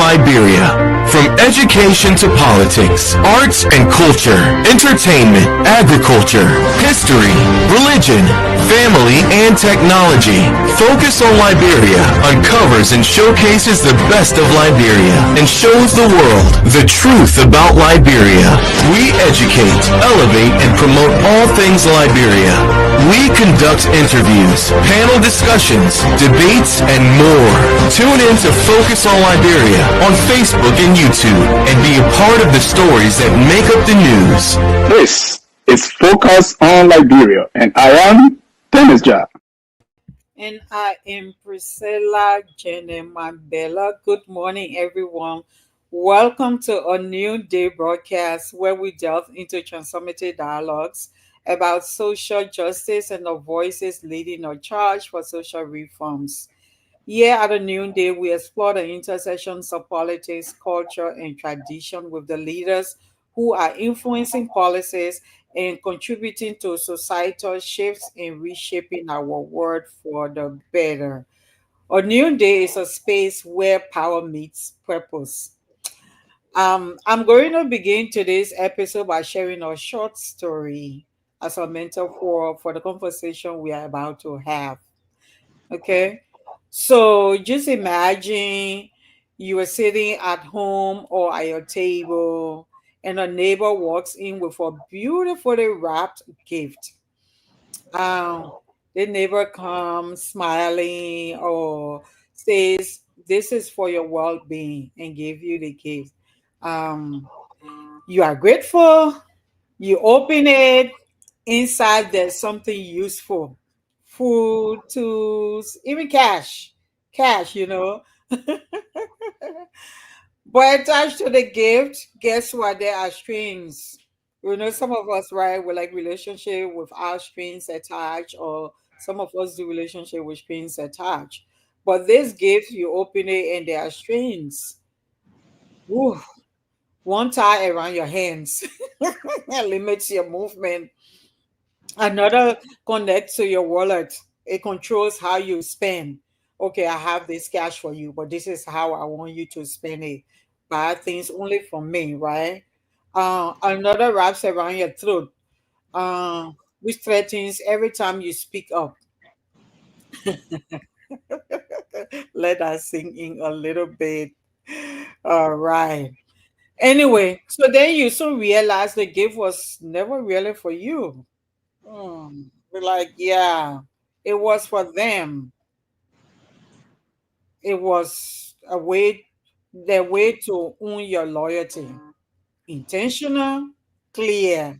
Liberia. From education to politics, arts and culture, entertainment, agriculture, history, religion, family, and technology. Focus on Liberia uncovers and showcases the best of Liberia and shows the world the truth about Liberia. We educate, elevate, and promote all things Liberia. We conduct interviews, panel discussions, debates, and more. Tune in to Focus on Liberia on Facebook and YouTube and be a part of the stories that make up the news. This is Focus on Liberia, and I am Dennis Jar. And I am Priscilla Jenny Mandela. Good morning, everyone. Welcome to a new day broadcast where we delve into transformative dialogues about social justice and the voices leading our charge for social reforms. Here at a noonday, we explore the intersections of politics, culture, and tradition with the leaders who are influencing policies and contributing to societal shifts and reshaping our world for the better. A noonday is a space where power meets purpose. I'm going to begin today's episode by sharing a short story as a metaphor for the conversation we are about to have. Okay. So just imagine you are sitting at home or at your table, and a neighbor walks in with a beautifully wrapped gift. Um, the neighbor comes smiling or says, "This is for your well being," and give you the gift. Um, you are grateful, you open it, inside there's something useful, food, tools, even cash. Cash. But attached to the gift, guess what? There are strings. Some of us, right, we like relationship without strings attached, or some of us do relationship with strings attached. But this gift, you open it and there are strings. Ooh, one tie around your hands limits your movement. Another connects to your wallet. It controls how you spend. Okay, I have this cash for you, but this is how I want you to spend it. Buy things only for me, right? Another wraps around your throat, which threatens every time you speak up. Let us sing in a little bit. All right. Anyway, so then you soon realize the gift was never really for you. We're like, yeah, it was for them. It was their way to own your loyalty. Intentional, clear,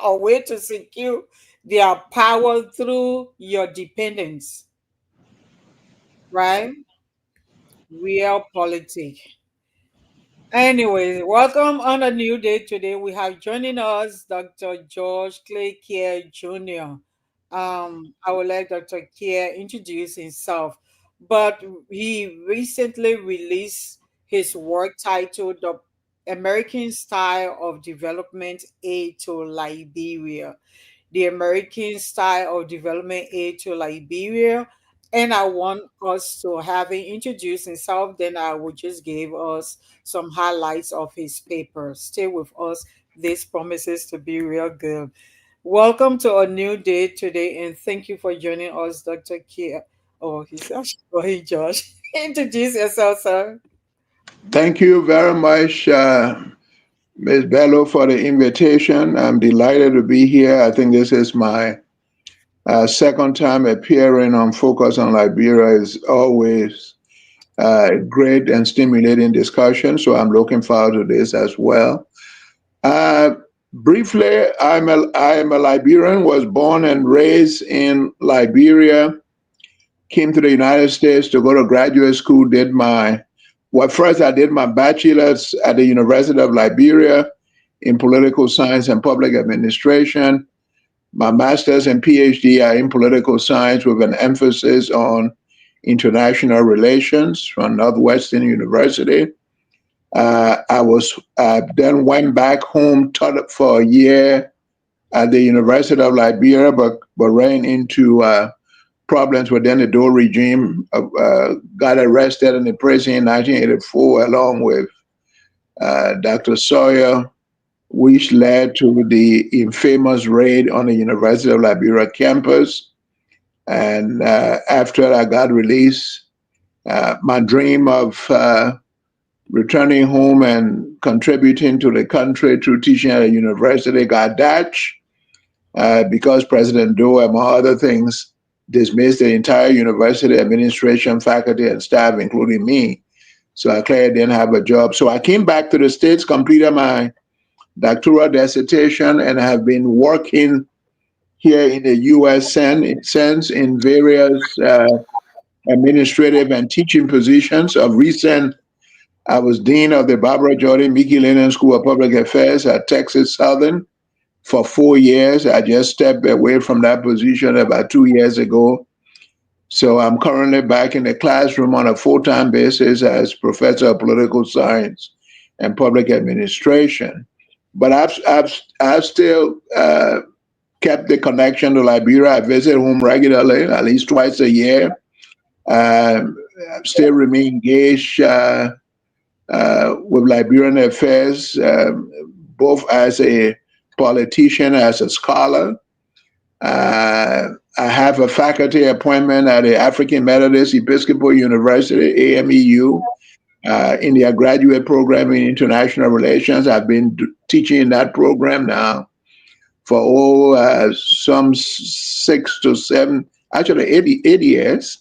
a way to secure their power through your dependence, right? Real politics. Anyways, welcome on a new day today. We have joining us Dr. George Klay Kieh Jr. I would like Dr. Kieh introduce himself, but he recently released his work titled The American Style of Development Aid to Liberia. The American Style of Development Aid to Liberia. And I want us to have him introduce himself, then I will just give us some highlights of his paper. Stay with us. This promises to be real good. Welcome to a new day today, and thank you for joining us, Dr. Kia. Oh, he's actually going, Josh. Introduce yourself, sir. Thank you very much, Ms. Bello, for the invitation. I'm delighted to be here. I think this is my second time appearing on Focus on Liberia. Is always great and stimulating discussion, so I'm looking forward to this as well. Briefly, I am a Liberian, was born and raised in Liberia, came to the United States to go to graduate school, first I did my bachelor's at the University of Liberia in political science and public administration. My master's and PhD are in political science with an emphasis on international relations from Northwestern University. I then went back home, taught for a year at the University of Liberia, but ran into problems within the Dole regime. Got arrested in the prison in 1984, along with Dr. Sawyer, which led to the infamous raid on the University of Liberia campus. And after I got released, my dream of returning home and contributing to the country through teaching at a university got dashed because President Doe, among other things, dismissed the entire university administration, faculty, and staff, including me. So I clearly didn't have a job. So I came back to the States, completed my doctoral dissertation, and have been working here in the U.S. since in various administrative and teaching positions. Of recent, I was dean of the Barbara Jordan Mickey Lennon School of Public Affairs at Texas Southern for 4 years. I just stepped away from that position about 2 years ago. So I'm currently back in the classroom on a full-time basis as professor of political science and public administration. But I've still kept the connection to Liberia. I visit home regularly, at least twice a year. I still remain engaged with Liberian affairs, both as a politician, as a scholar. I have a faculty appointment at the African Methodist Episcopal University, AMEU, in their graduate program in international relations. I've been teaching in that program now for some 6 to 7, actually 8 years.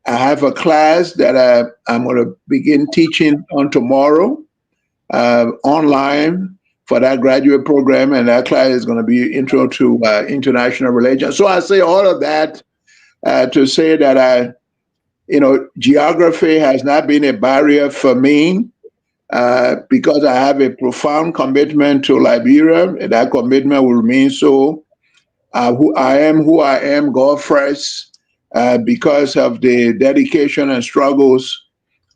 I have a class that I'm going to begin teaching on tomorrow online for that graduate program, and that class is going to be Intro to International Relations. So I say all of that to say that geography has not been a barrier for me because I have a profound commitment to Liberia, and that commitment will remain so. Who I am, God first, because of the dedication and struggles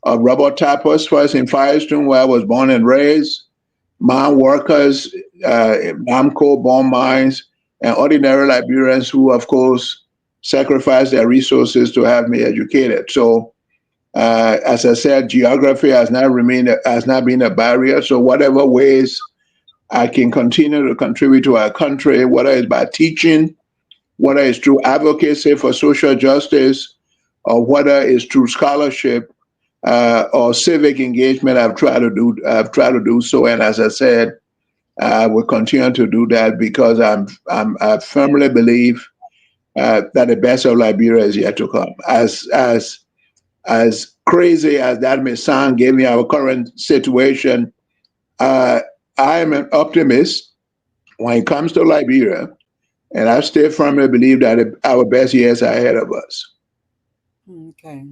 of Robert Tappers, first in Firestone, where I was born and raised, mine workers, MAMCO, bond mines, and ordinary Liberians who, of course, sacrificed their resources to have me educated. So, as I said, geography has not been a barrier. So, whatever ways I can continue to contribute to our country, whether it's by teaching, whether it's through advocacy for social justice, or whether it's through scholarship or civic engagement, I've tried to do so. And as I said, I will continue to do that because I firmly believe that the best of Liberia is yet to come. As crazy as that may sound, given our current situation, I am an optimist when it comes to Liberia, and I still firmly believe that our best years are ahead of us. Okay.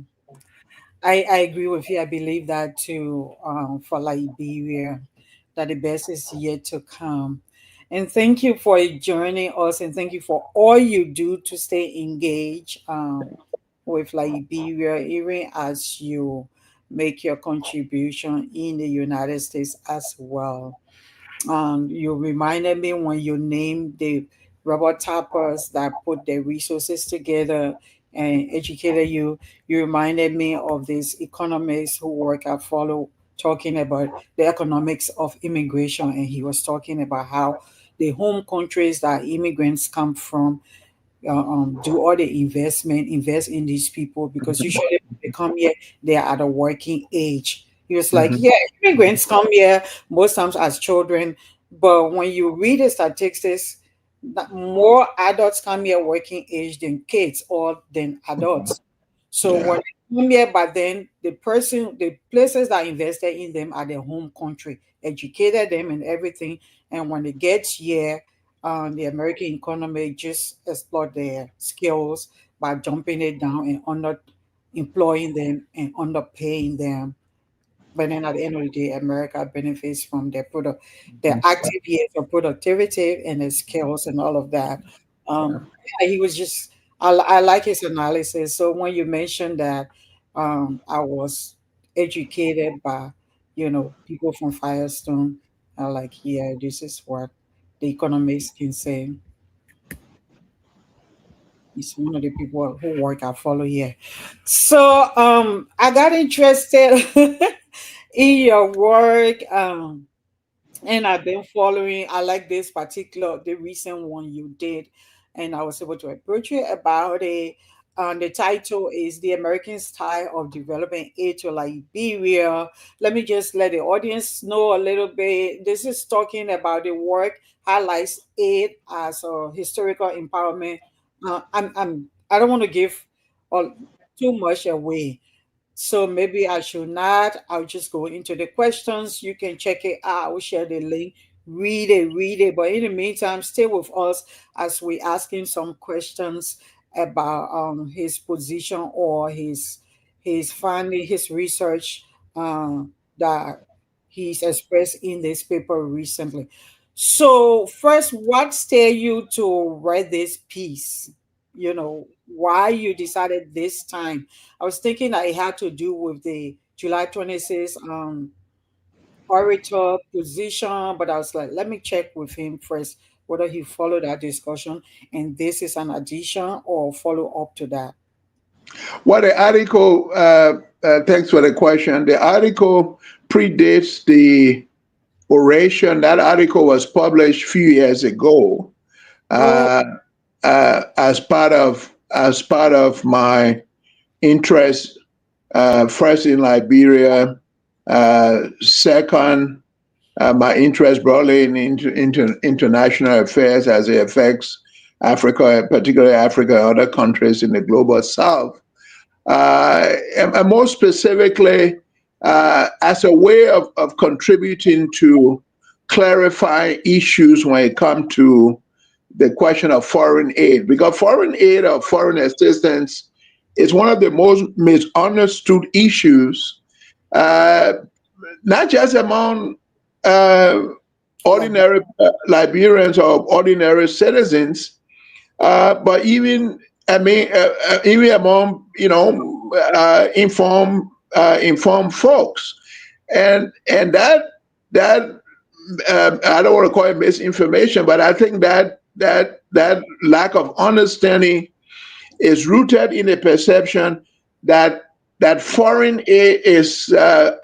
I agree with you. I believe that too, for Liberia, that the best is yet to come. And thank you for joining us, and thank you for all you do to stay engaged with Liberia, even as you make your contribution in the United States as well. You reminded me when you named the robot tappers that put their resources together and educated you. You reminded me of these economists who work at Follow talking about the economics of immigration, and he was talking about how the home countries that immigrants come from do all the invest in these people because usually when they come here, they are at a working age. He was like, Mhm. yeah, immigrants come here most times as children, but when you read the statistics, that more adults come here working age than kids or than adults. So Yeah. when they come here, but then the places that invested in them are their home country, educated them and everything. And when they get here, the American economy just exploit their skills by jumping it down and under employing them and underpaying them. But then at the end of the day, America benefits from their active years of productivity and their skills and all of that. Yeah, he was just, I like his analysis. So when you mentioned that I was educated by, people from Firestone, I like, yeah, this is what the economists can say. He's one of the people who work at Follow here. So I got interested in your work. And I've been following. I like this particular, the recent one you did, and I was able to approach you about it. The title is "The American Style of Development Aid to Liberia." Let me just let the audience know a little bit. This is talking about the work highlights aid as a historical empowerment. I don't want to give all too much away, so maybe I should not. I'll just go into the questions. You can check it out. I will share the link. Read it. But in the meantime, stay with us as we asking some questions about his position or his finding, his research that he's expressed in this paper recently. So first, what steered you to write this piece? Why you decided this time? I was thinking that it had to do with the July 26th orator position, but I was like, let me check with him first whether he followed that discussion and this is an addition or follow up to that. Well, the article, thanks for the question. The article predates the oration. That article was published a few years ago Oh, uh, as part of my interest, first in Liberia, second, my interest broadly in international affairs as it affects Africa, particularly Africa and other countries in the global south. And more specifically, as a way of contributing to clarify issues when it comes to the question of foreign aid, because foreign aid or foreign assistance is one of the most misunderstood issues, uh, not just among uh, like, ordinary Liberians or ordinary citizens, but even even among informed folks, and that I don't want to call it misinformation, but I think that lack of understanding is rooted in a perception that foreign aid is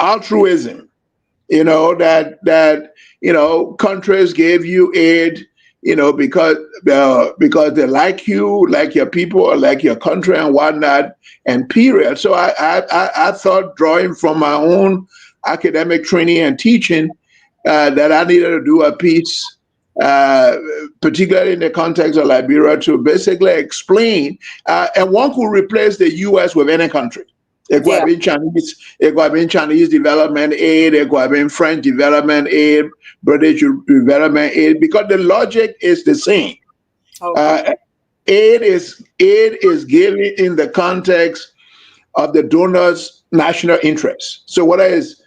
altruism. That countries gave you aid, because they like you, like your people, or like your country and whatnot, and period. So I thought, drawing from my own academic training and teaching, that I needed to do a piece, uh, particularly in the context of Liberia, to basically explain, and one could replace the U.S. with any country. It could yeah, have been Chinese, it could have been Chinese development aid, it could have been French development aid, British development aid, because the logic is the same. okay, Uh, aid is given in the context of the donor's national interest. So whether it's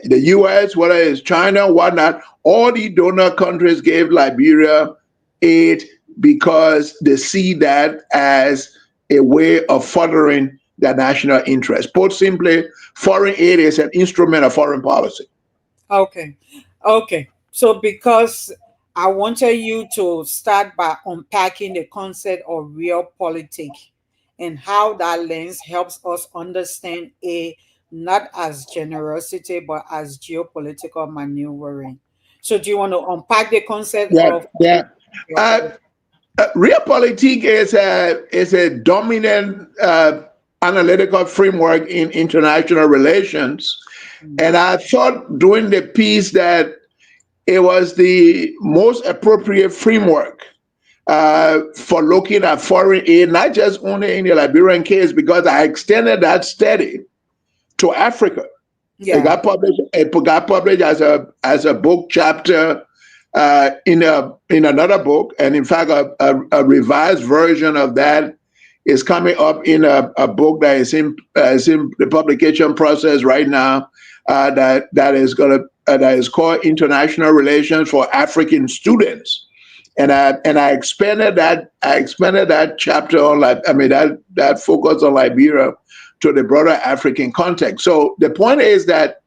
the US, whether it's China, whatnot, all the donor countries gave Liberia aid because they see that as a way of furthering their national interest. Put simply, foreign aid is an instrument of foreign policy. okay, okay. So because I wanted you to start by unpacking the concept of real politics and how that lens helps us understand a not as generosity but as geopolitical maneuvering. So do you want to unpack the concept Yeah, of yeah. Uh, geopolitics? Realpolitik is a dominant analytical framework in international relations, and I thought during the piece that it was the most appropriate framework for looking at foreign aid, not just only in the Liberian case, because I extended that study to Africa. It Yeah. got published. It got published as a book chapter in another book, and in fact, a revised version of that is coming up in a book that is in the publication process right now. That is called International Relations for African Students, and I expanded that. I expanded that chapter on that focus on Liberia to the broader African context. So the point is that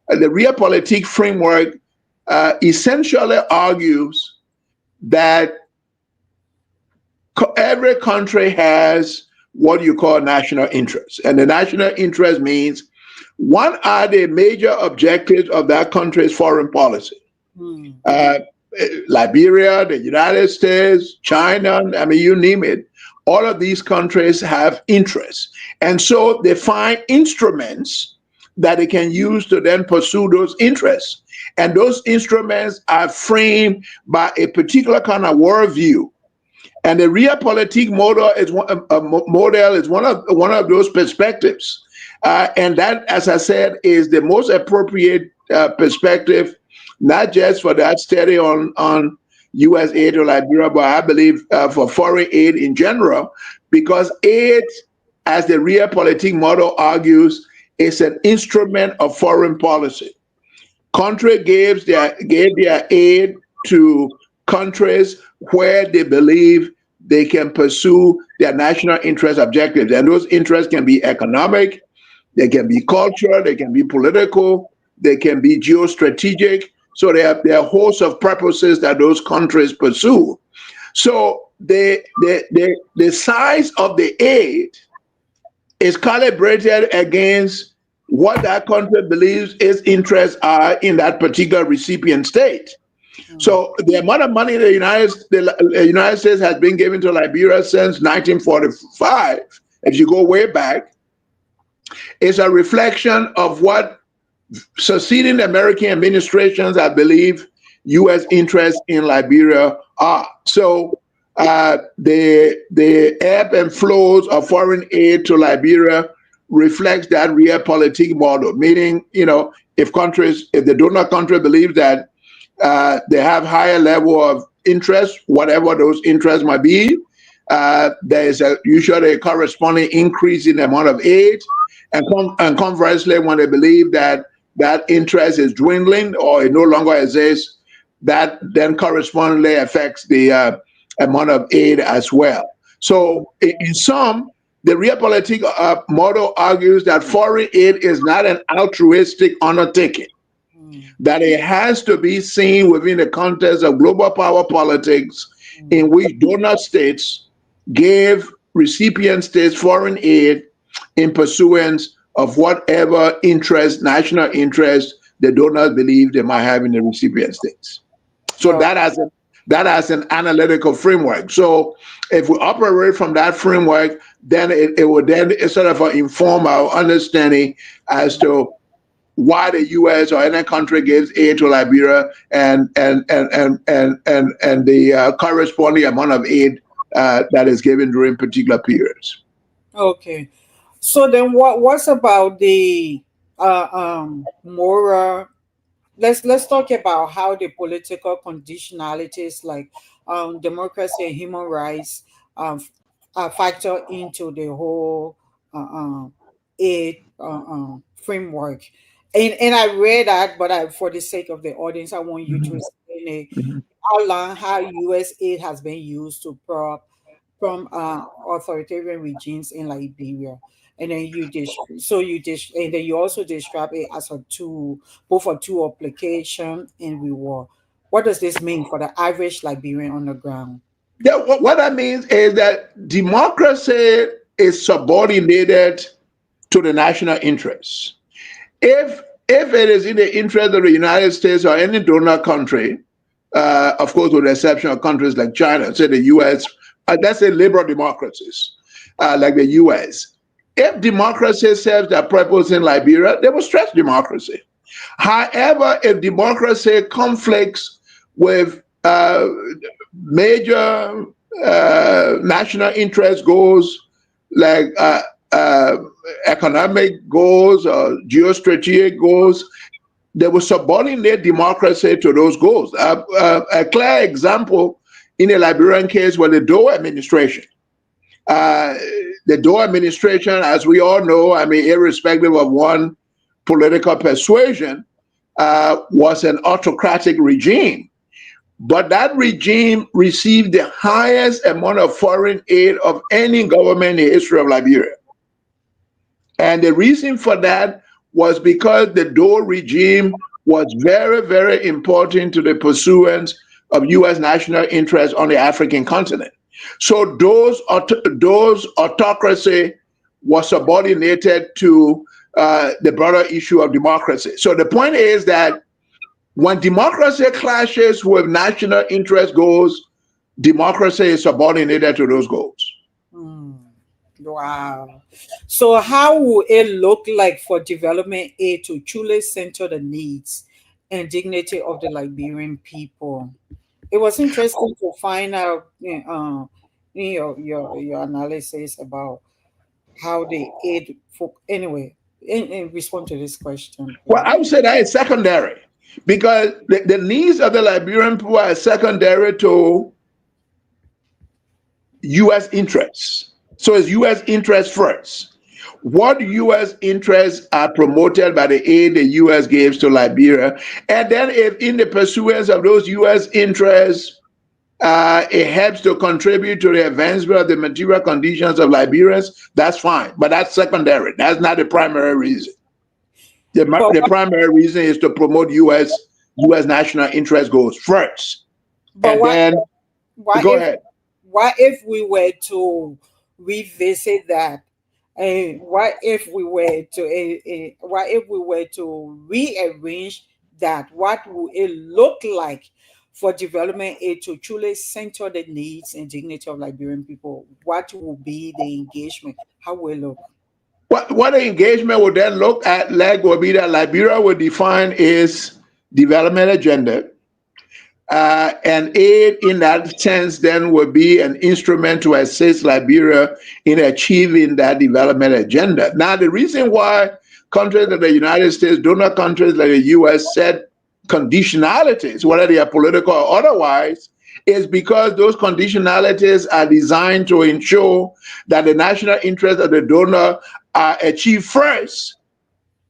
the realpolitik framework essentially argues that every country has what you call national interest. And the national interest means what are the major objectives of that country's foreign policy? Liberia, the United States, China, I mean, you name it. All of these countries have interests. And so they find instruments that they can use to then pursue those interests. And those instruments are framed by a particular kind of worldview. And the realpolitik model is one of those perspectives. And that, as I said, is the most appropriate perspective, not just for that study on U.S. aid to Liberia, but I believe for foreign aid in general, because aid, as the realpolitik model argues, is an instrument of foreign policy. Country gave their aid to countries where they believe they can pursue their national interest objectives. And those interests can be economic, they can be cultural, they can be political, they can be geostrategic. So there are a host of purposes that those countries pursue. So the size of the aid is calibrated against what that country believes its interests are in that particular recipient state. So the amount of money the United States has been given to Liberia since 1945, if you go way back, is a reflection of what succeeding American administrations, I believe, U.S. interests in Liberia are. So the ebb and flows of foreign aid to Liberia reflects that realpolitik model, meaning, if the donor country believes that they have higher level of interest, whatever those interests might be, there is usually a corresponding increase in the amount of aid. And conversely, when they believe that interest is dwindling or it no longer exists, that then correspondingly affects the amount of aid as well. So in sum, the realpolitik model argues that foreign aid is not an altruistic undertaking, that it has to be seen within the context of global power politics in which donor states gave recipient states foreign aid in pursuance of whatever national interest the donors believe they might have in the recipient states. So that has an analytical framework. So if we operate from that framework, then it would then sort of inform our understanding as to why the U.S. or any country gives aid to Liberia and the corresponding amount of aid that is given during particular periods. Okay. So then what's about the moral? Let's talk about how the political conditionalities like democracy and human rights factor into the whole aid framework. And I read that, but for the sake of the audience, I want you to explain it. How U.S. aid has been used to prop from authoritarian regimes in Liberia. And then and then you also describe it as a tool, both a tool application and reward. What does this mean for the average Liberian on the ground? Yeah, what that means is that democracy is subordinated to the national interests. If it is in the interest of the United States or any donor country, of course, with the exception of countries like China, say the U.S., let's say liberal democracies like the U.S., if democracy serves their purpose in Liberia, they will stretch democracy. However, if democracy conflicts with major national interest goals like economic goals or geostrategic goals, they will subordinate democracy to those goals. A clear example in the Liberian case was the Doe administration. The Doe administration, as we all know, I mean, irrespective of one political persuasion, was an autocratic regime. But that regime received the highest amount of foreign aid of any government in the history of Liberia. And the reason for that was because the Doe regime was very, very important to the pursuance of U.S. national interests on the African continent. So those autocracy was subordinated to the broader issue of democracy. So the point is that when democracy clashes with national interest goals, democracy is subordinated to those goals. Hmm. Wow. So, how would it look like for development aid to truly center the needs and dignity of the Liberian people? It was interesting to find out in your analysis about how the aid for anyway. In respond to this question, Well, please. I would say that is secondary because the needs of the Liberian people are secondary to U.S. interests. So it's U.S. interests first. What U.S. interests are promoted by the aid the U.S. gives to Liberia, and then if in the pursuance of those U.S. interests, it helps to contribute to the advancement of the material conditions of Liberians, that's fine. But that's secondary. That's not the primary reason. But The primary reason is to promote U.S. national interest goals first, but and then why go if ahead. we were to revisit that? And what if we were to rearrange that? What would it look like for development aid to truly center the needs and dignity of Liberian people? What will be the engagement? How will it look? What the engagement would then look at like will be that Liberia would define its development agenda. And aid in that sense then would be an instrument to assist Liberia in achieving that development agenda. Now, the reason why countries like the United States, donor countries like the US set conditionalities, whether they are political or otherwise, is because those conditionalities are designed to ensure that the national interest of the donor are achieved first,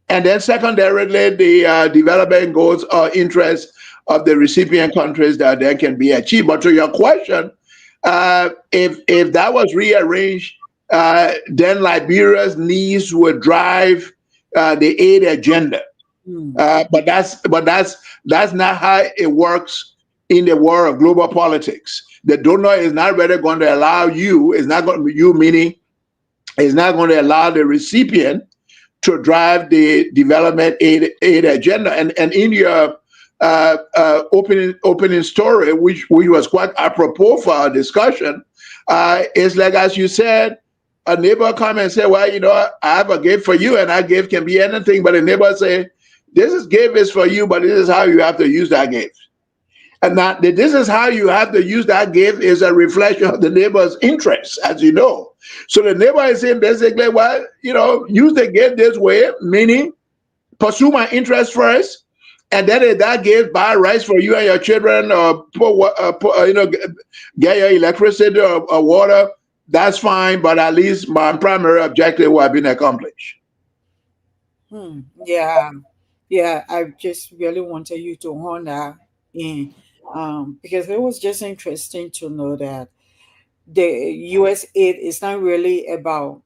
and then secondarily, the development goals or interests of the recipient countries that they can be achieved. But to your question, if that was rearranged, then Liberia's needs would drive the aid agenda. Hmm. But that's not how it works in the world of global politics. The donor is not really going to allow you. It's not going to you meaning. It's not going to allow the recipient to drive the development aid agenda. And in your opening story, which was quite apropos for our discussion, it's like as you said, a neighbor come and say, "Well, I have a gift for you, and that gift can be anything." But the neighbor say, gift is for you, but this is how you have to use that gift." And now, this is how you have to use that gift is a reflection of the neighbor's interests, as you know. So the neighbor is saying basically, well, use the gift this way, meaning pursue my interest first, and then if that gift buy rice for you and your children, or get your electricity or water, that's fine. But at least my primary objective will have been accomplished. Hmm. Yeah. Yeah, I just really wanted you to hone that in, because it was just interesting to know that the U.S. aid is not really about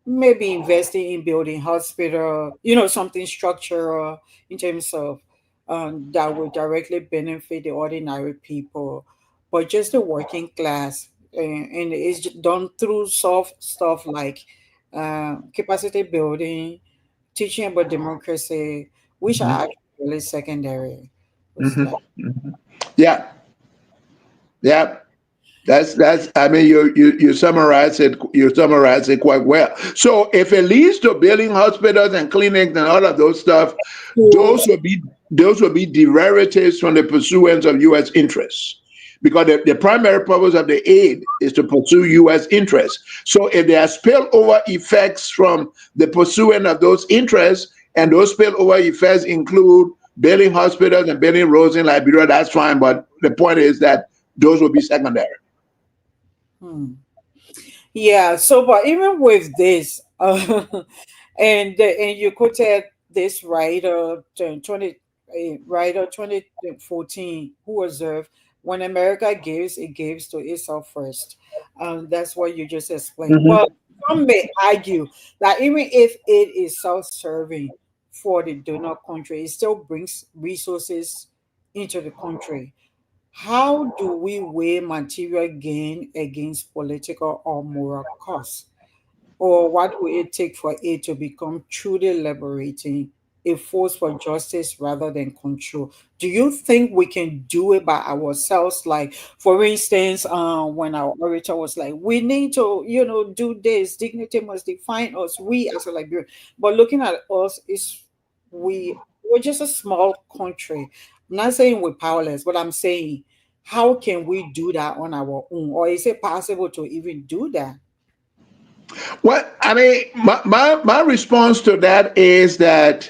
maybe investing in building hospital, something structural in terms of that will directly benefit the ordinary people, but just the working class, and it's done through soft stuff like capacity building, teaching about democracy, which are actually really secondary. It's Hmm. like, Yeah, yeah. That's. I mean, you summarize it. You summarize it quite well. So, if it leads to building hospitals and clinics and all of those stuff, those schools. will be derivatives from the pursuance of U.S. interests, because the primary purpose of the aid is to pursue U.S. interests. So, if there are spillover effects from the pursuing of those interests, and those spillover effects include building hospitals and building roads in Liberia, that's fine. But the point is that those will be secondary. Hmm. Yeah, so but even with this, and you quoted this writer, 2014, who observed when America gives, it gives to itself first. That's what you just explained. Mhm. But some may argue that even if it is self-serving for the donor country, it still brings resources into the country. How do we weigh material gain against political or moral costs? Or what will it take for it to become truly liberating, a force for justice rather than control? Do you think we can do it by ourselves? Like, for instance, when our orator was like, we need to, do this, dignity must define us, we as a Liberian. But looking at us, is we're just a small country. I'm not saying we're powerless, but I'm saying, how can we do that on our own? Or is it possible to even do that? Well, I mean, my response to that is that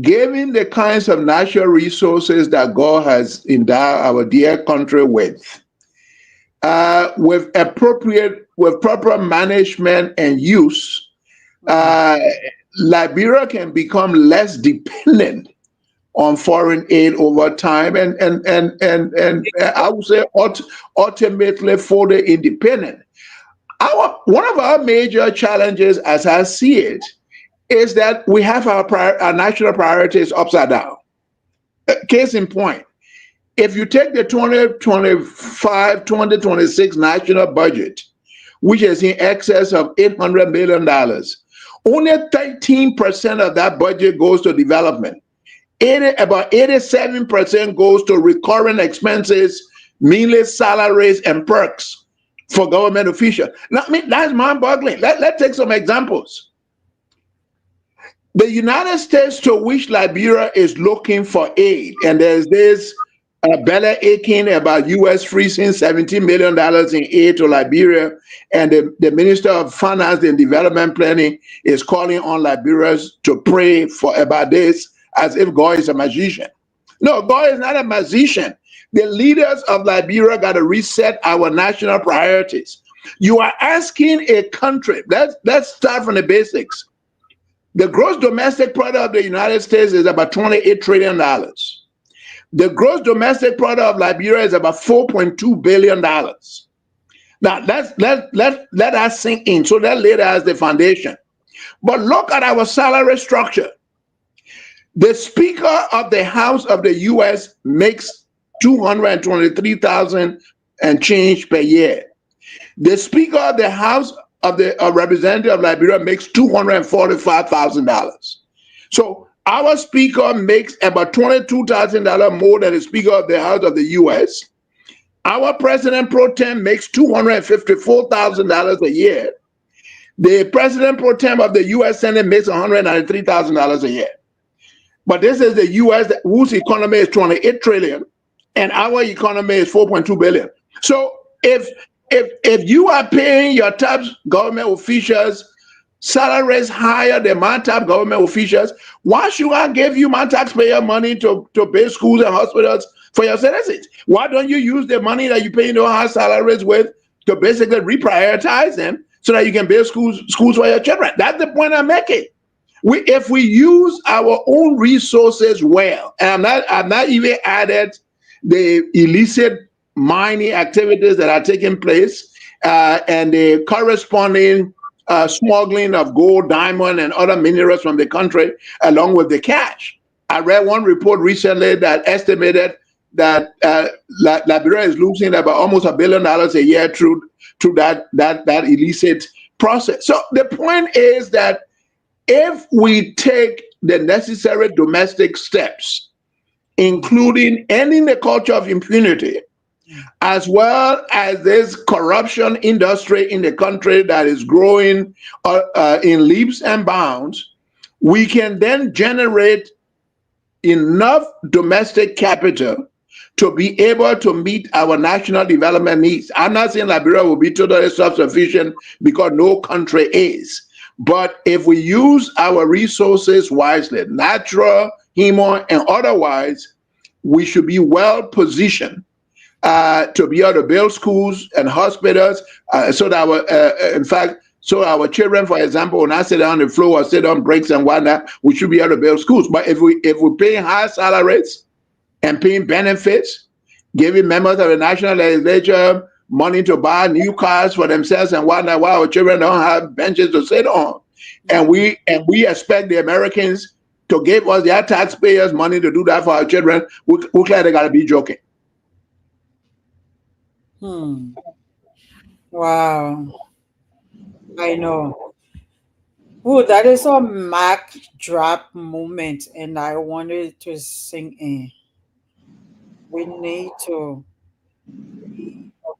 given the kinds of natural resources that God has endowed our dear country with proper management and use, Mm. Liberia can become less dependent on foreign aid over time, and I would say ultimately fully independent. One of our major challenges, as I see it, is that we have our national priorities upside down. Case in point, if you take the 2026 national budget, which is in excess of $800 million, only 13% of that budget goes to development. About 87% goes to recurring expenses, mainly salaries and perks for government officials. Now, I mean, that's mind-boggling. Let's take some examples. The United States, to which Liberia is looking for aid, and there's this belly aching about U.S. freezing $17 million in aid to Liberia, and the Minister of Finance and Development Planning is calling on Liberians to pray about this as if God is a magician. No, God is not a magician. The leaders of Liberia got to reset our national priorities. You are asking a country, let's start from the basics. The gross domestic product of the United States is about $28 trillion. The gross domestic product of Liberia is about $4.2 billion. Now, let us sink in. So that later as the foundation. But look at our salary structure. The Speaker of the House of the U.S. makes $223,000 and change per year. The Speaker of the House of the Representative of Liberia makes $245,000. So our Speaker makes about $22,000 more than the Speaker of the House of the U.S. Our President Pro Tem makes $254,000 a year. The President Pro Tem of the U.S. Senate makes $193,000 a year. But this is the U.S. whose economy is $28 trillion, and our economy is $4.2 billion. So if you are paying your top government officials salaries higher than my top government officials, why should I give you my taxpayer money to build schools and hospitals for your citizens? Why don't you use the money that you pay those high salaries with to basically reprioritize them so that you can build schools for your children? That's the point I'm making. If we use our own resources well, and I'm not even added the illicit mining activities that are taking place and the corresponding smuggling of gold, diamond, and other minerals from the country, along with the cash. I read one report recently that estimated that Liberia is losing about almost $1 billion a year through that illicit process. So the point is that if we take the necessary domestic steps, including ending the culture of impunity, as well as this corruption industry in the country that is growing in leaps and bounds, we can then generate enough domestic capital to be able to meet our national development needs. I'm not saying Liberia will be totally self-sufficient because no country is. But if we use our resources wisely, natural, human, and otherwise, we should be well positioned to be able to build schools and hospitals so that our children, for example, will not sit down on the floor or sit on bricks and whatnot. We should be able to build schools. But if we're paying high salaries and paying benefits, giving members of the national legislature money to buy new cars for themselves and whatnot, while our children don't have benches to sit on, and we expect the Americans to give us their taxpayers money to do that for our children, we clearly got to be joking. Hmm. Wow. I know. Oh, that is a Mac drop moment, and I wanted to sing in. We need to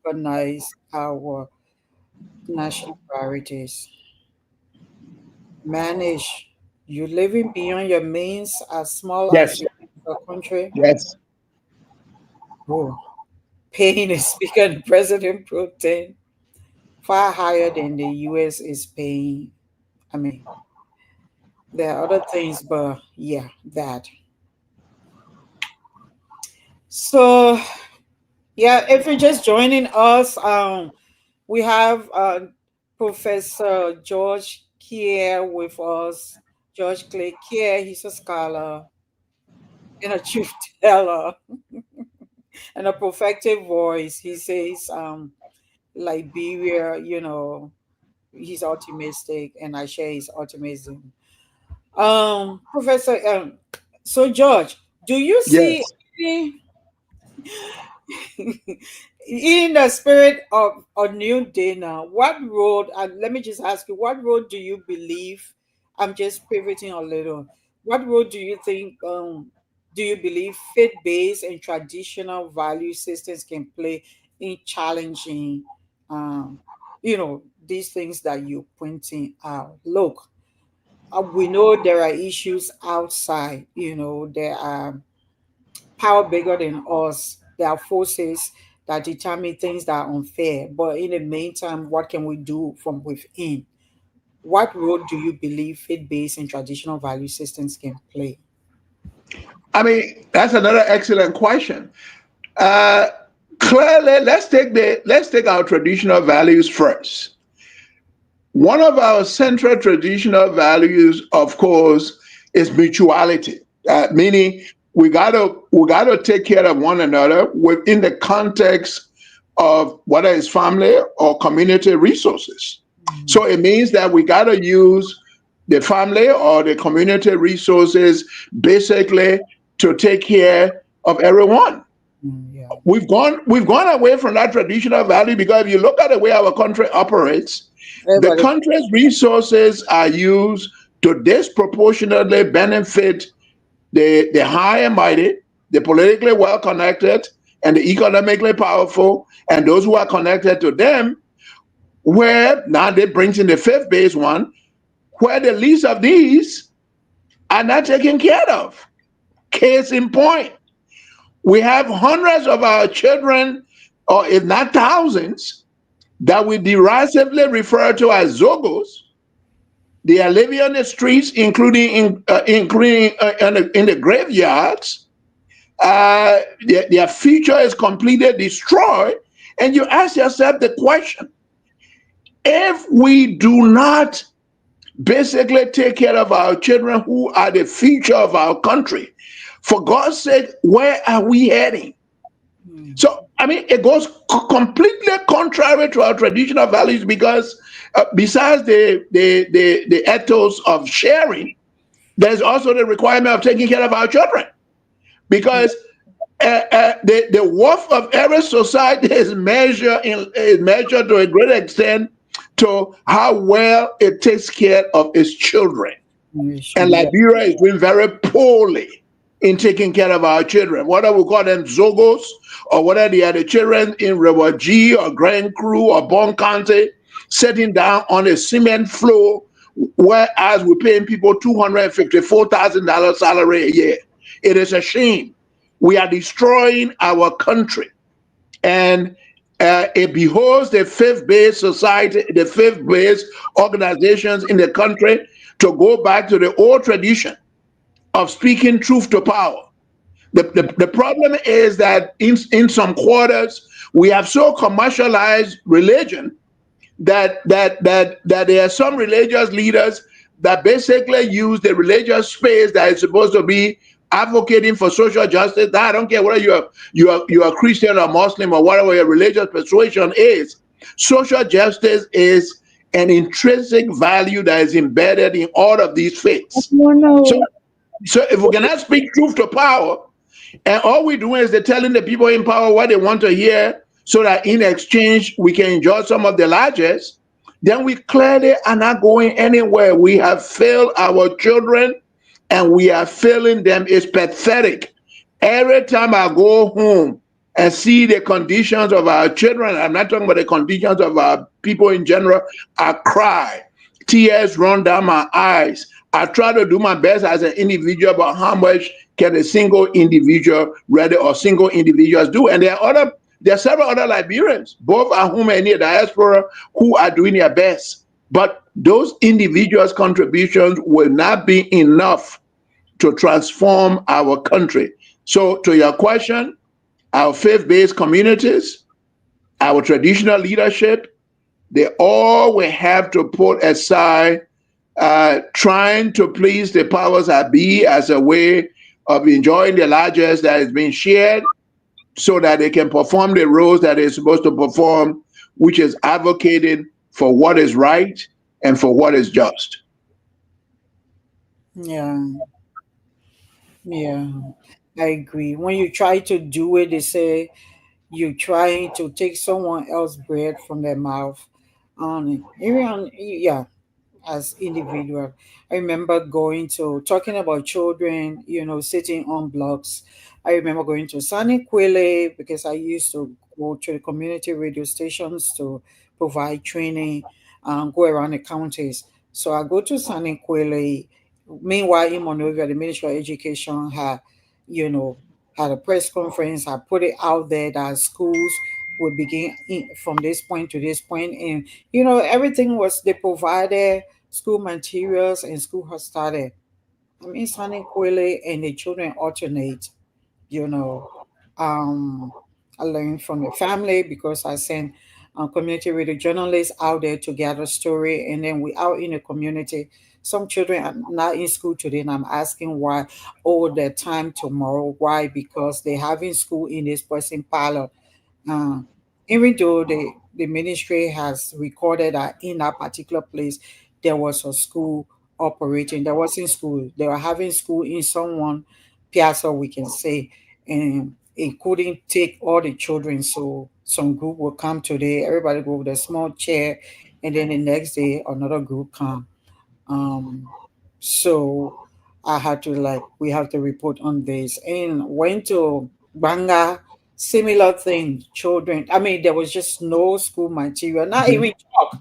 reorganize our national priorities. Manage. You living beyond your means as small as Yes, you are, country. yes. Oh, paying a speaker and president protein far higher than the US is paying. I mean, there are other things, but yeah, that. So yeah, if you're just joining us, we have Professor George Kieh with us. George Klay Kieh, he's a scholar and a truth teller and a prophetic voice. He says, Liberia, he's optimistic, and I share his optimism. Professor, so George, do you see Yes. any in the spirit of a new day now, what road, and let me just ask you, what road do you believe? I'm just pivoting a little. What road do you think, do you believe faith based and traditional value systems can play in challenging, um, these things that you're pointing out? Look, we know there are issues outside, there are power bigger than us. There are forces that determine things that are unfair. But in the meantime, what can we do from within? What role do you believe faith based and traditional value systems can play? I mean, that's another excellent question. Uh, Clearly, let's take our traditional values first. One of our central traditional values, of course, is mutuality. Meaning, we gotta take care of one another within the context of whether it's family or community resources. Mm, So it means that we gotta use the family or the community resources basically to take care of everyone. yeah. We've gone away from that traditional value because if you look at the way our country operates, the Everybody. country's resources are used to disproportionately benefit the high and mighty, the politically well connected, and the economically powerful, and those who are connected to them, where now that brings in the fifth base one, where the least of these are not taken care of. Case in point, we have hundreds of our children, or if not thousands, that we derisively refer to as Zogos. They are living on the streets, including in the graveyards. Their future is completely destroyed. And you ask yourself the question: if we do not basically take care of our children, who are the future of our country, for God's sake, where are we heading? Mm, So, I mean, it goes completely contrary to our traditional values because besides the ethos of sharing, there's also the requirement of taking care of our children. mm, Because the worth of every society is measured to a great extent to how well it takes care of its children. And yeah. Liberia is doing very poorly in taking care of our children. Whether we call them Zogos or whether they are the children in River G or Grand Cru or Bon County sitting down on a cement floor, whereas we're paying people $254,000 salary a year. It is a shame. We are destroying our country. And it behoves the fifth base society, the fifth base organizations in the country to go back to the old tradition of speaking truth to power. The problem is that in some quarters, we have so commercialized religion that there are some religious leaders that basically use the religious space that is supposed to be advocating for social justice. I don't care whether you're Christian or Muslim or whatever your religious persuasion is. Social justice is an intrinsic value that is embedded in all of these faiths. So, so if we cannot speak truth to power, and all we're doing is they're telling the people in power what they want to hear, so that in exchange we can enjoy some of the largesse, then we clearly are not going anywhere. We have failed our children and we are failing them. It's pathetic. Every time I go home and see the conditions of our children, I'm not talking about the conditions of our people in general, I cry. Tears run down my eyes. I try to do my best as an individual, but how much can a single individual rather or single individuals do? And there are several other Liberians, both at home and in the diaspora, who are doing their best. But those individuals' contributions will not be enough to transform our country. So, to your question, our faith-based communities, our traditional leadership, they all will have to put aside trying to please the powers that be as a way of enjoying the largesse that is being shared, so that they can perform the roles that they're supposed to perform, which is advocating for what is right and for what is just. Yeah, yeah, I agree. When you try to do it, they say you're trying to take someone else's bread from their mouth. Yeah, as individual. I remember going to talking about children, sitting on blocks. I remember going to Sani Kwele because I used to go to the community radio stations to provide training, go around the counties. So I go to Sani Kwele. Meanwhile, in Monrovia, the Ministry of Education you know, had a press conference. I put it out there that schools would begin from this point to this point, and everything was they provided school materials and school has started. I mean, Sunny Kwele and the children alternate, you know. Um, I learned from the family because I sent community radio journalists out there to gather story, and then we out in the community. Some children are not in school today, and I'm asking why. Oh, their time tomorrow. Why? Because they having school in this person parlor. uh, Even though the ministry has recorded that in that particular place there was a school operating, there wasn't school. They were having school in someone piazza, we can say, and it couldn't take all the children. So some group will come today, everybody go with a small chair, and then the next day another group come. Um, so I had to we have to report on this and went to Banga, similar thing, children. I mean, there was just no school material, not Mhm. even chalk,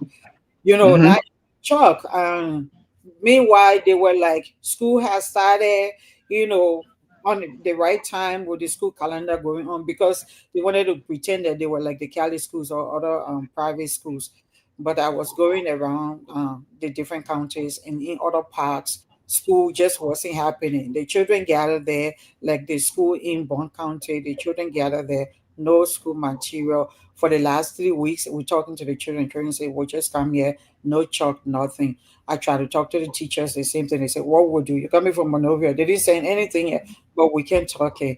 not Mhm. chalk. Meanwhile, they were like, school has started, you know, on the right time with the school calendar going on because they wanted to pretend that they were like the Cali schools or other private schools. But I was going around the different counties and in other parts, school just wasn't happening. The children gathered there, like the school in Bond County, the children gathered there, no school material. For the last 3 weeks, we're talking to the children say, well, just come here, no chalk, nothing. I try to talk to the teachers, the same thing. They said, what would do? You're coming from Monrovia. They didn't say anything yet, but we can talk here.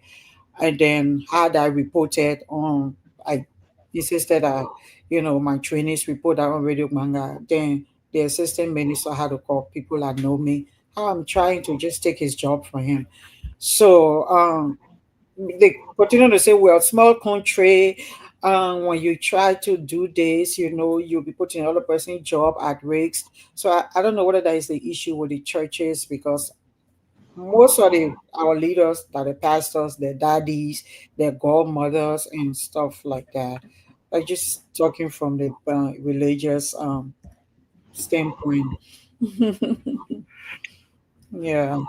And then had I reported on, I insisted that, my trainees report that on Radio Manga. Then the assistant minister had to call people that know me. How I'm trying to just take his job for him. So they continue to say, well, small country, when you try to do this, you'll be putting another person's job at risk. So I don't know whether that is the issue with the churches because most of our leaders, that the pastors, their daddies, their godmothers and stuff like that. Like just talking from the religious standpoint. Yeah.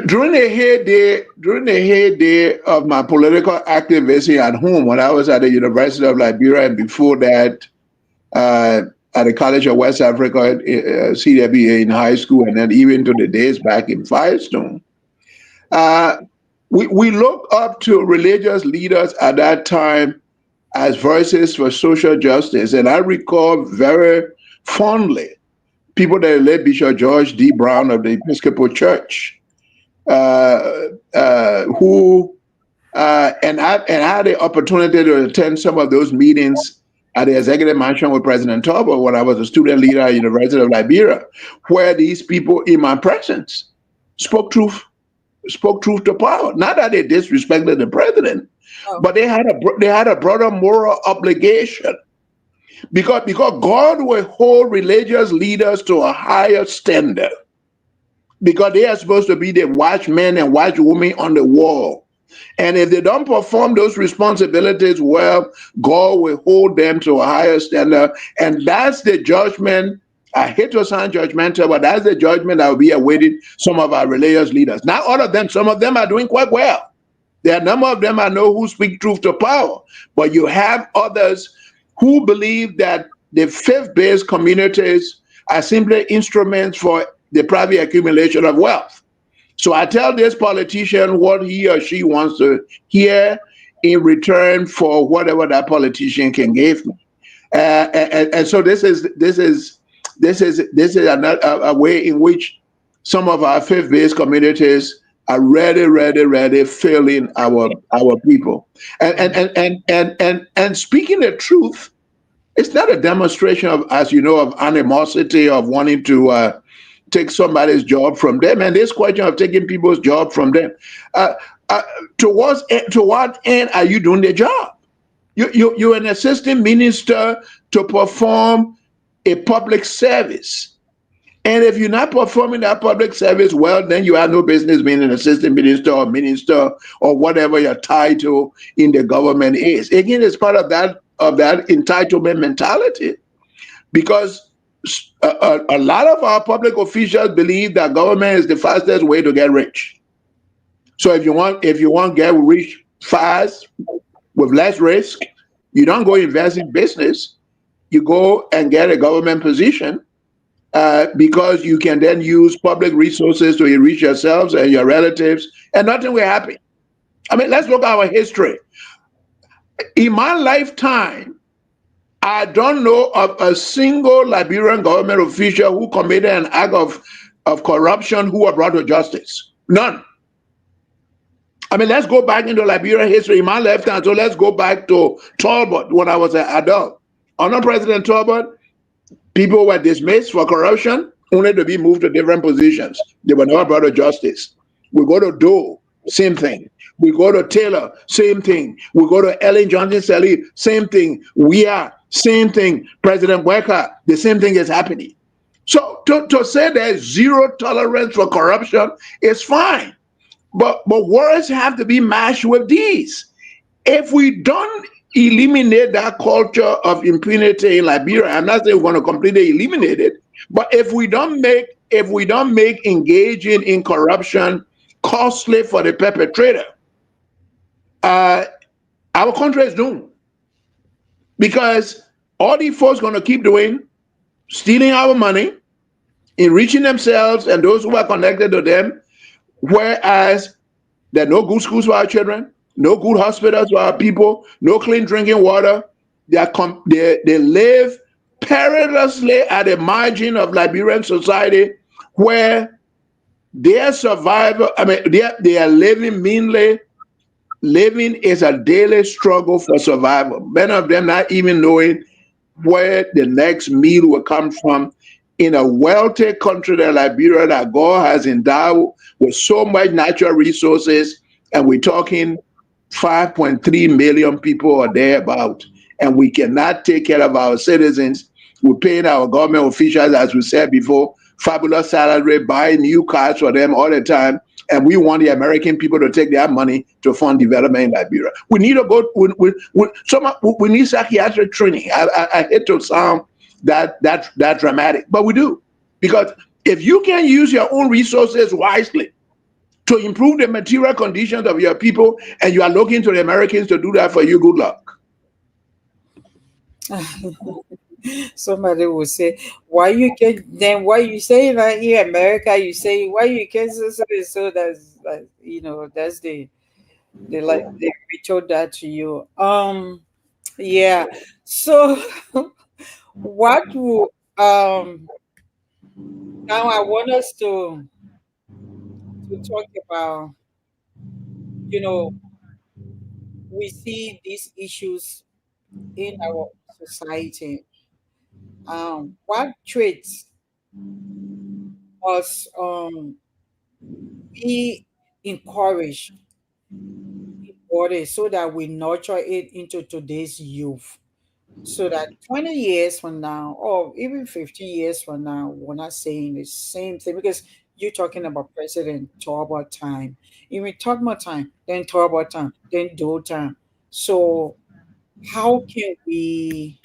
During the heyday of my political activism at home, when I was at the University of Liberia, and before that, uh, at the College of West Africa, CWA in high school, and then even to the days back in Firestone, uh, we looked up to religious leaders at that time as voices for social justice. And I recall very fondly people that led Bishop George D. Brown of the Episcopal Church, who and I had the opportunity to attend some of those meetings at the executive mansion with President Tobo when I was a student leader at University of Liberia, where these people in my presence spoke truth spoke truth to power. Not that they disrespected the president, Oh, but they had a broader moral obligation, because God will hold religious leaders to a higher standard, because they are supposed to be the watchmen and watchwomen on the wall. And if they don't perform those responsibilities well, God will hold them to a higher standard. And that's the judgment. I hate to sound judgmental, but that's the judgment that will be awaiting some of our religious leaders. Not all of them, some of them are doing quite well. There are a number of them I know who speak truth to power, but you have others who believe that the faith-based communities are simply instruments for the private accumulation of wealth. So I tell this politician what he or she wants to hear in return for whatever that politician can give me. And so this is another a way in which some of our faith-based communities are really failing our people. And speaking the truth, it's not a demonstration of, as you know, of animosity, of wanting to take somebody's job from them. And this question of taking people's job from them, uh, uh, to what end are you doing the job? You're an assistant minister to perform a public service. And if you're not performing that public service well, then you have no business being an assistant minister or whatever your title in the government is. Again, it's part of that entitlement mentality, because a lot of our public officials believe that government is the fastest way to get rich. So if you want to get rich fast with less risk, you don't go invest in business. You go and get a government position, because you can then use public resources to enrich yourselves and your relatives, and nothing will happen. I mean, let's look at our history. In my lifetime, I don't know of a single Liberian government official who committed an act of corruption who were brought to justice. None. I mean, let's go back into Liberian history in my lifetime. So let's go back to Talbot when I was an adult. Under President Talbot, people were dismissed for corruption, only to be moved to different positions. They were never brought to justice. We go to Doe, same thing. We go to Taylor, same thing. We go to Ellen Johnson Sirleaf, same thing. We are, same thing. President Weka, the same thing is happening. So to say there's zero tolerance for corruption is fine. But words have to be matched with these. If we don't eliminate that culture of impunity in Liberia, I'm not saying we're going to completely eliminate it, but if we don't make engaging in corruption costly for the perpetrator, uh, our country is doomed, because all these folks going to keep doing stealing our money, enriching themselves and those who are connected to them, whereas there are no good schools for our children, no good hospitals for our people, no clean drinking water. They live perilously at the margin of Liberian society, where their survival, I mean, they are living meanly. Living is a daily struggle for survival. Many of them not even knowing where the next meal will come from, in a wealthy country like Liberia that God has endowed with so much natural resources, and we're talking 5.3 million people or thereabout, and we cannot take care of our citizens. We're paying our government officials, as we said before, fabulous salary, buying new cars for them all the time, and we want the American people to take their money to fund development in Liberia. We need to go. We need psychiatric training. I hate to sound that dramatic, but we do, because if you can use your own resources wisely to improve the material conditions of your people, and you are looking to the Americans to do that for you, good luck. somebody will say, why you can then why you say that in America, you say why you can so that's that's the like they told that to you. Yeah. So what will now I want us to talk about, you know, we see these issues in our society. What traits must be encourage so that we nurture it into today's youth? So that 20 years from now, or even 15 years from now, we're not saying the same thing, because you're talking about President Turbo time. Even Turbo time, then Turbo time, then Do time. So how can we,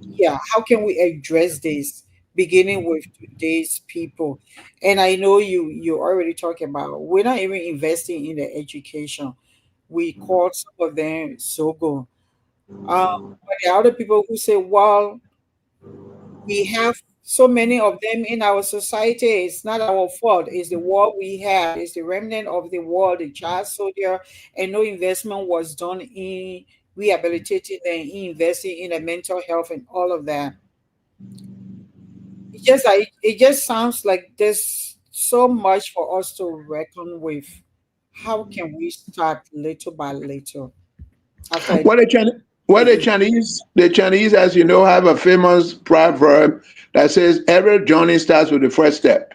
yeah, how can we address this beginning with today's people? And I know you already talked about we're not even investing in the education. We call some of them Zogo. But there are other people who say, well, we have so many of them in our society. It's not our fault. It's the war we had. It's the remnant of the war, the child soldier, and no investment was done in rehabilitating and investing in the mental health and all of that. It just sounds like there's so much for us to reckon with. How can we start little by little after Well, the Chinese, as you know, have a famous proverb that says every journey starts with the first step.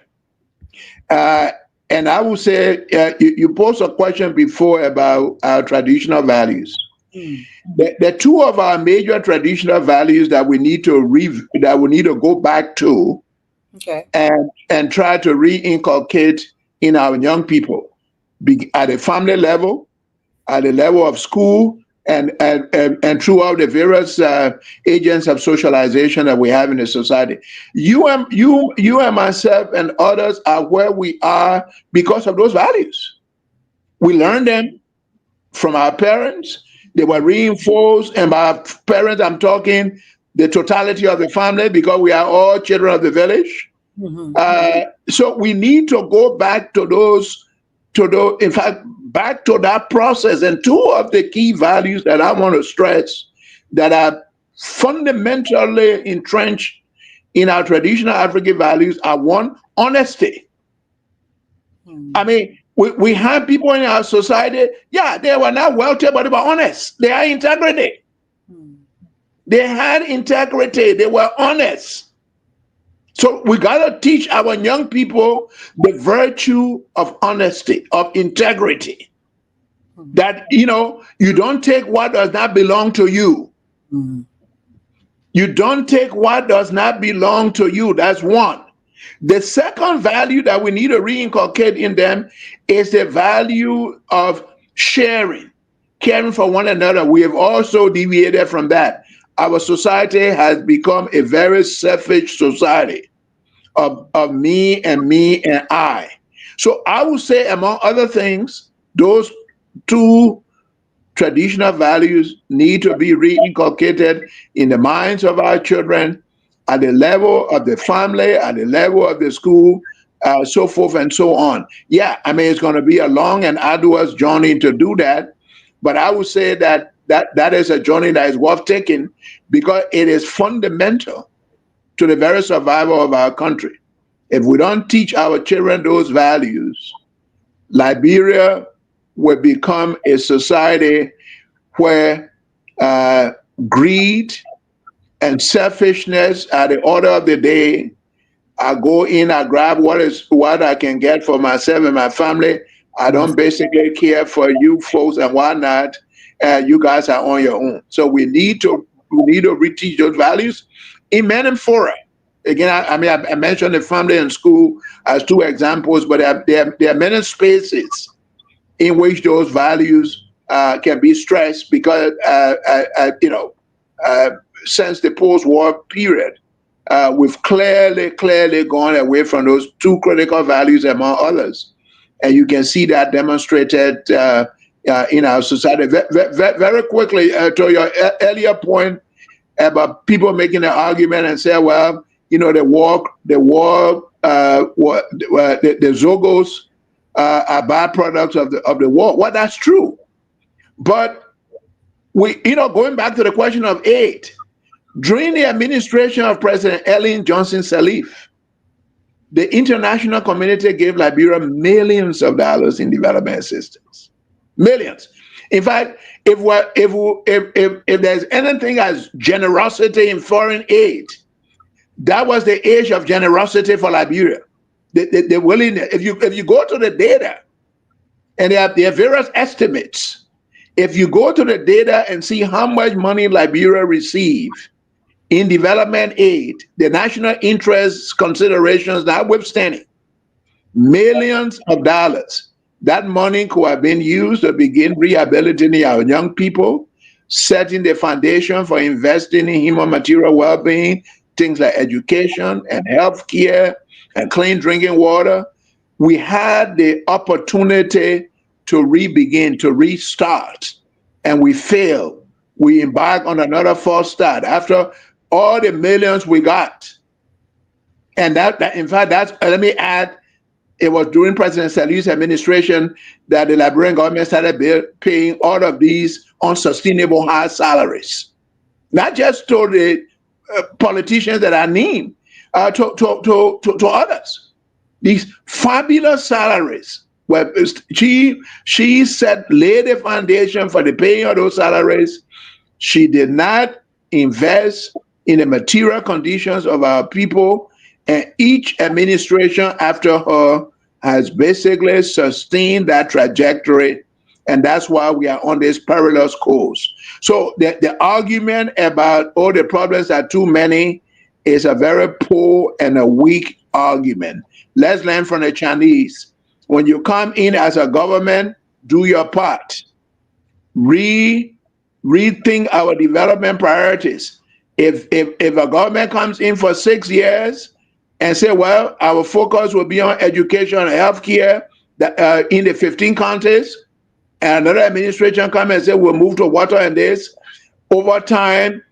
Uh, and I would say you posed a question before about our traditional values. The two of our major traditional values that we need to go back to Okay. and try to reinculcate in our young people, at a family level, at the level of school, and throughout the various agents of socialization that we have in the society. You and myself and others are where we are because of those values. We learned them from our parents. They were reinforced, and by our parents, I'm talking the totality of the family, because we are all children of the village. So we need to go back to in fact, back to that process. And two of the key values that I want to stress that are fundamentally entrenched in our traditional African values are: one, honesty. I mean, we have people in our society, yeah, they were not wealthy, but they were honest. They had integrity. They had integrity. They were honest. So we got to teach our young people the virtue of honesty, of integrity. That, you don't take what does not belong to you. You don't take what does not belong to you. That's one. The second value that we need to reinculcate in them is the value of sharing, caring for one another. We have also deviated from that. Our society has become a very selfish society of me and I. So I would say, among other things, those two traditional values need to be reinculcated in the minds of our children at the level of the family, at the level of the school, so forth and so on. Yeah, I mean, it's going to be a long and arduous journey to do that, but I would say that is a journey that is worth taking, because it is fundamental to the very survival of our country. If we don't teach our children those values, Liberia will become a society where greed and selfishness are the order of the day. I go in, I grab what I can get for myself and my family. I don't basically care for you folks and whatnot. You guys are on your own. So we need to reteach those values in many fora. Again, I mentioned the family and school as two examples, but there are many spaces in which those values can be stressed, because since the post-war period, we've clearly gone away from those two critical values among others, and you can see that demonstrated in our society. Very quickly, to your earlier point about people making an argument and say, well, the Zogos are byproducts of the war. Well, that's true. But going back to the question of aid, during the administration of President Ellen Johnson Sirleaf, the international community gave Liberia millions of dollars in development assistance. Millions. In fact, if there's anything as generosity in foreign aid, that was the age of generosity for Liberia. They're willing. If you go to the data, and there are various estimates. If you go to the data and see how much money Liberia receives in development aid, the national interest considerations notwithstanding, millions of dollars. That money could have been used to begin rehabilitating our young people, setting the foundation for investing in human material well-being, things like education and health care and clean drinking water. We had the opportunity to begin to restart, and we failed. We embarked on another false start after all the millions we got. And that in fact, let me add, it was during President Salih's administration that the Liberian government started paying all of these unsustainable high salaries, not just to the politicians that are named, to others. These fabulous salaries. Well, she laid the foundation for the paying of those salaries. She did not invest in the material conditions of our people, and each administration after her has basically sustained that trajectory, and that's why we are on this perilous course. So the argument about the problems are too many is a very poor and a weak argument. Let's learn from the Chinese. When you come in as a government, do your part. Rethink our development priorities. If a government comes in for 6 years and say, well, our focus will be on education and healthcare in the 15 countries, and another administration come and say, we'll move to water and this, over time,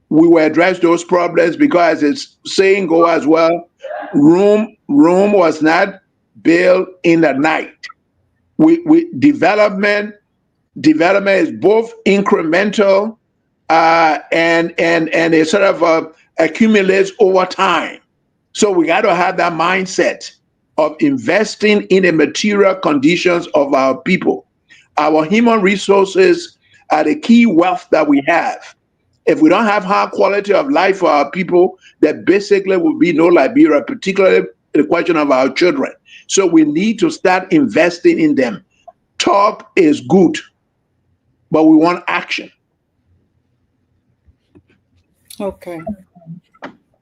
we will address those problems, because it's saying go as well, Rome was not built in the night. Development is both incremental and it sort of accumulates over time. So we got to have that mindset of investing in the material conditions of our people. Our human resources are the key wealth that we have. If we don't have high quality of life for our people, there basically will be no Liberia, particularly the question of our children. So we need to start investing in them. Talk is good, but we want action. Okay.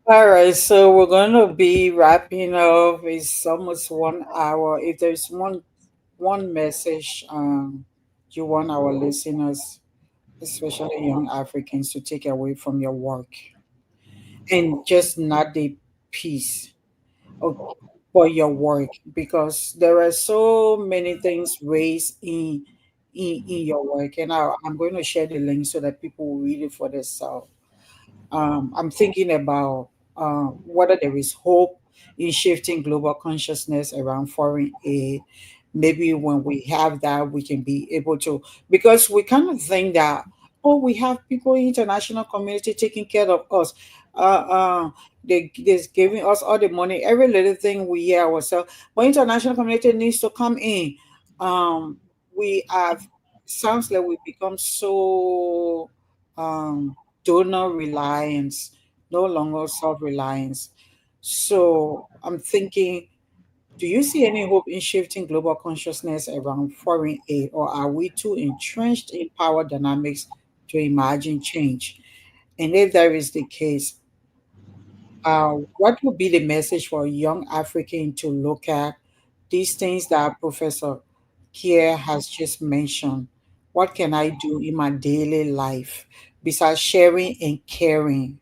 All right, so we're going to be wrapping up. It's almost 1 hour. If there's one message you want our listeners, especially young Africans, to take away from your work, and just not the piece of for your work, because there are so many things raised in your work, and I'm going to share the link so that people will read it for themselves. I'm thinking about whether there is hope in shifting global consciousness around foreign aid. Maybe when we have that, we can be able to, because we kind of think that, oh, we have people in international community taking care of us. They're giving us all the money, every little thing we hear ourselves. But international community needs to come in. We have, sounds like we become so donor reliance, no longer self reliance. So I'm thinking, do you see any hope in shifting global consciousness around foreign aid, or are we too entrenched in power dynamics to imagine change? And if that is the case, what would be the message for a young African to look at these things that Professor Kieh has just mentioned? What can I do in my daily life besides sharing and caring?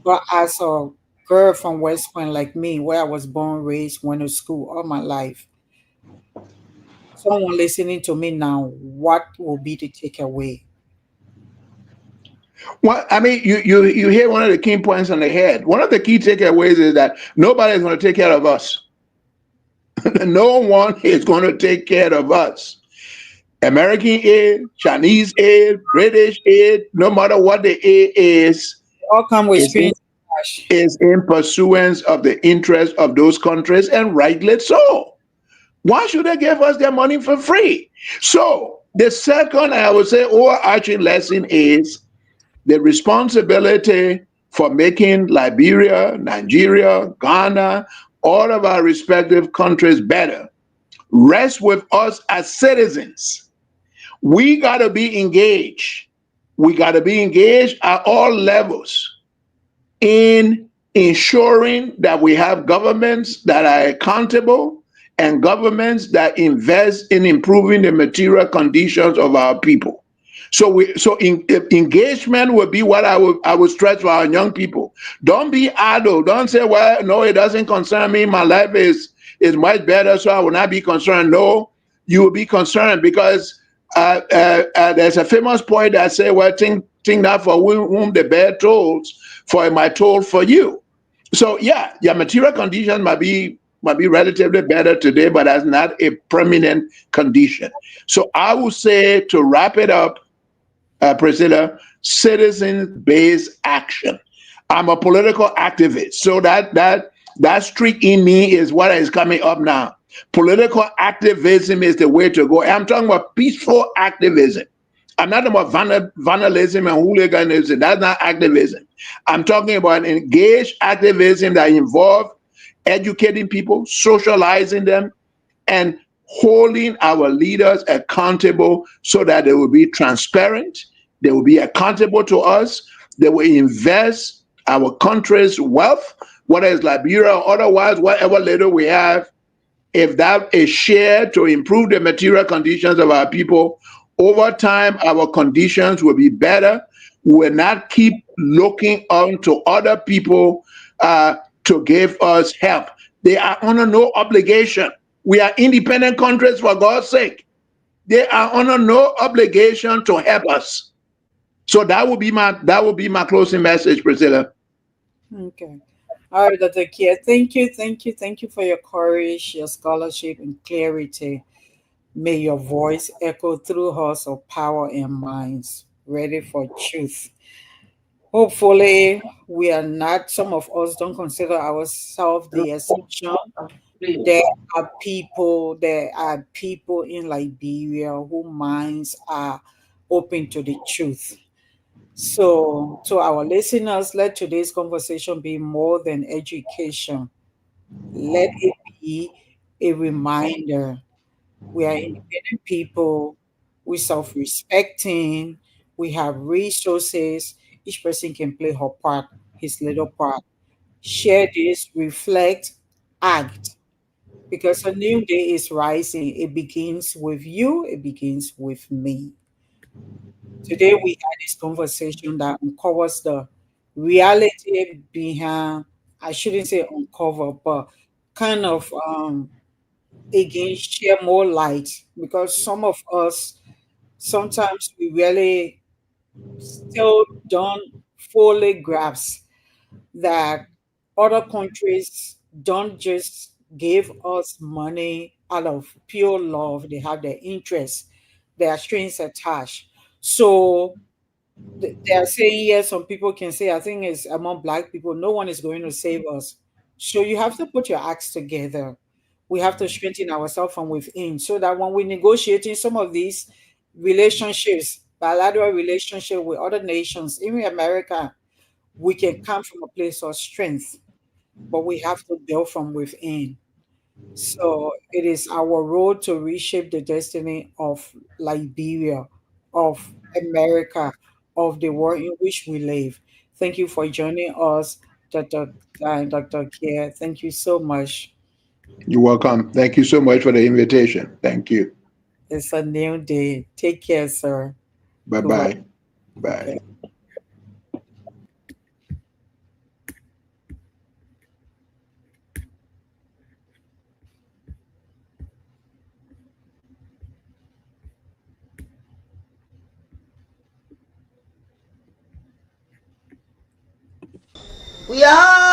But as a girl from West Point like me, where I was born, raised, went to school all my life, someone listening to me now, what will be the takeaway? Well, I mean, you hit one of the key points on the head. One of the key takeaways is that nobody is going to take care of us. No one is going to take care of us. American aid, Chinese aid, British aid, no matter what the aid is, All come with strings and cash. is in pursuance of the interest of those countries, and rightly so. Why should they give us their money for free? So the second, I would say, overarching lesson is the responsibility for making Liberia, Nigeria, Ghana, all of our respective countries better rests with us as citizens. We got to be engaged. We got to be engaged at all levels in ensuring that we have governments that are accountable and governments that invest in improving the material conditions of our people. Engagement would be what I would stress for our young people. Don't be idle. Don't say, well, no, it doesn't concern me. My life is much better, so I will not be concerned. No, you will be concerned because there's a famous poet that say, well, think that for whom the bear tolls, for it might toll for you. So yeah, your material conditions might be relatively better today, but that's not a permanent condition. So I would say, to wrap it up, Priscilla, citizen-based action. I'm a political activist, so that streak in me is what is coming up now. Political activism is the way to go. I'm talking about peaceful activism. I'm not talking about vandalism and hooliganism. That's not activism. I'm talking about engaged activism that involves educating people, socializing them, and holding our leaders accountable so that they will be transparent, they will be accountable to us, they will invest our country's wealth, whether it's Liberia or otherwise, whatever little we have. If that is shared to improve the material conditions of our people, over time, our conditions will be better. We will not keep looking on to other people to give us help. They are under no obligation. We are independent countries, for God's sake. They are under no obligation to help us. So that will be my closing message, Priscilla. Okay. All right, Dr. Kieh, thank you for your courage, your scholarship, and clarity. May your voice echo through halls of power and minds ready for truth. Hopefully, we are not, some of us don't consider ourselves the exception. There are people in Liberia whose minds are open to the truth. So, to our listeners, let today's conversation be more than education. Let it be a reminder. We are independent people, we self-respecting, we have resources. Each person can play her part, his little part. Share this, reflect, act. Because a new day is rising. It begins with you, it begins with me. Today we had this conversation that uncovers the reality behind, I shouldn't say uncover, but kind of again share more light, because some of us sometimes we really still don't fully grasp that other countries don't just give us money out of pure love. They have their interests, their strings attached. So they are saying, yes, some people can say, I think it's among Black people, no one is going to save us. So you have to put your acts together. We have to strengthen ourselves from within so that when we're negotiating some of these relationships, bilateral relationship with other nations, even America, we can come from a place of strength, but we have to build from within. So it is our role to reshape the destiny of Liberia, of America, of the world in which we live. Thank you for joining us, Dr. Kieh. Thank you so much. You're welcome. Thank you so much for the invitation. Thank you. It's a new day. Take care, sir. Goodbye. Bye-bye. Okay. Bye. We are